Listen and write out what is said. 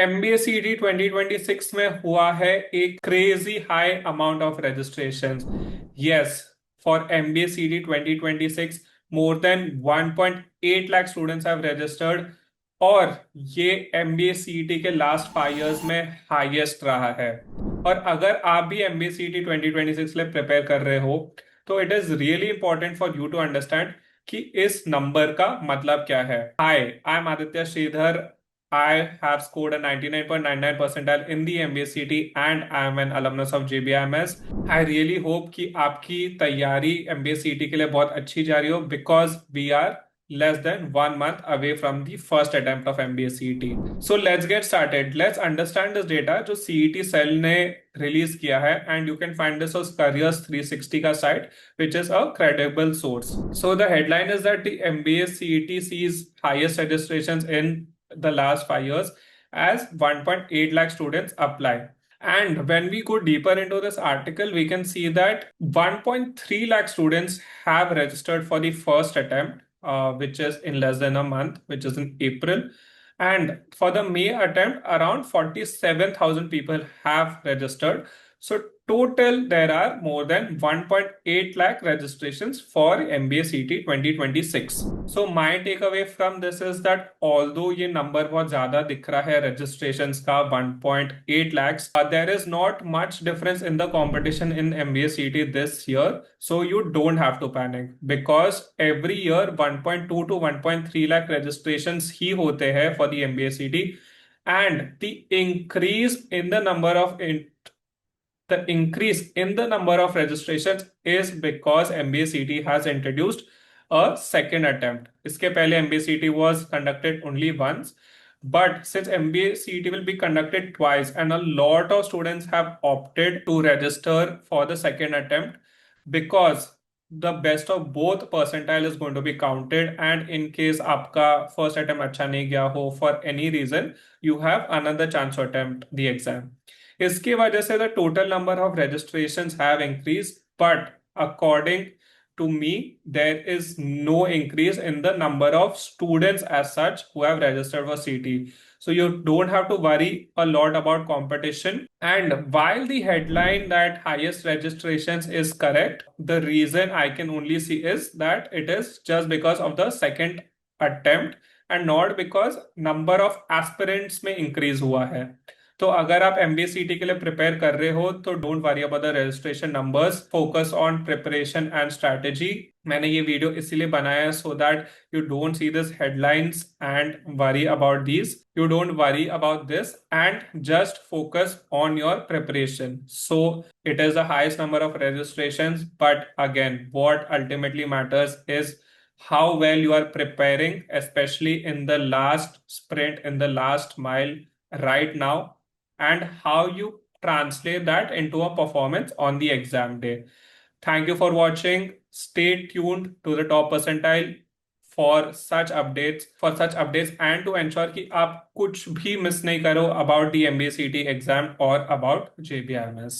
MBA CET 2026 में हुआ है एक crazy high amount of registrations. Yes, for MBA CET 2026, more than 1.8 lakh students have registered और ये MBA CET के लास्ट 5 years में हाईएस्ट रहा है. और अगर आप भी MBA CET 2026 के लिए प्रिपेयर कर रहे हो तो it is really important for you to understand कि इस नंबर का मतलब क्या है. Hi, I am Aditya Shridhar. I have scored a 99.99 percentile in the MBA CET and I am an alumnus of JBIMS. I really hope कि आपकी तैयारी MBA CET के लिए बहुत अच्छी जा रही हो because we are less than 1 month away from the first attempt of MBA CET. So let's get started. Let's understand this data जो CET Cell ने रिलीज किया है and you can find this on Careers 360 का site which is a credible source. So the headline is that the MBA CET sees highest registrations in the last 5 years as 1.8 lakh students apply. And when we go deeper into this article, we can see that 1.3 lakh students have registered for the first attempt, which is in less than a month, which is in April. And for the May attempt, around 47,000 people have registered. So total, there are more than 1.8 lakh registrations for MBA CET 2026. So my takeaway from this is that although ये number बहुत ज़्यादा दिख रहा है registrations का 1.8 lakhs, there is not much difference in the competition in MBA CET this year. So you don't have to panic because every year 1.2 to 1.3 lakh registrations ही होते हैं for the MBA CET, and the increase in the number of registrations is because MBA CET has introduced a second attempt. इसके पहले MBA CET was conducted only once, but since MBA CET will be conducted twice and a lot of students have opted to register for the second attempt because the best of both percentile is going to be counted, and in case आपका first attempt अच्छा नहीं गया हो for any reason, you have another chance to attempt the exam. इसकी वजह से the total number of registrations have increased, but according to me, there is no increase in the number of students as such who have registered for CT. So you don't have to worry a lot about competition. And while the headline that highest registrations is correct, the reason I can only see is that it is just because of the second attempt and not because number of aspirants में increase हुआ है. तो अगर आप MBA CET के लिए prepare कर रहे हो तो don't worry about the registration numbers, focus on preparation and strategy. मैंने ये वीडियो इसीलिए बनाया है so that you don't see this headlines and worry about this. You don't worry about this and just focus on your preparation. So it is the highest number of registrations, but again, what ultimately matters is how well you are preparing, especially in the last sprint, in the last mile right now, and how you translate that into a performance on the exam day. Thank you for watching. Stay tuned to the top percentile for such updates and to ensure कि आप कुछ भी miss नहीं करो about the MBA CET exam or about JBIMS.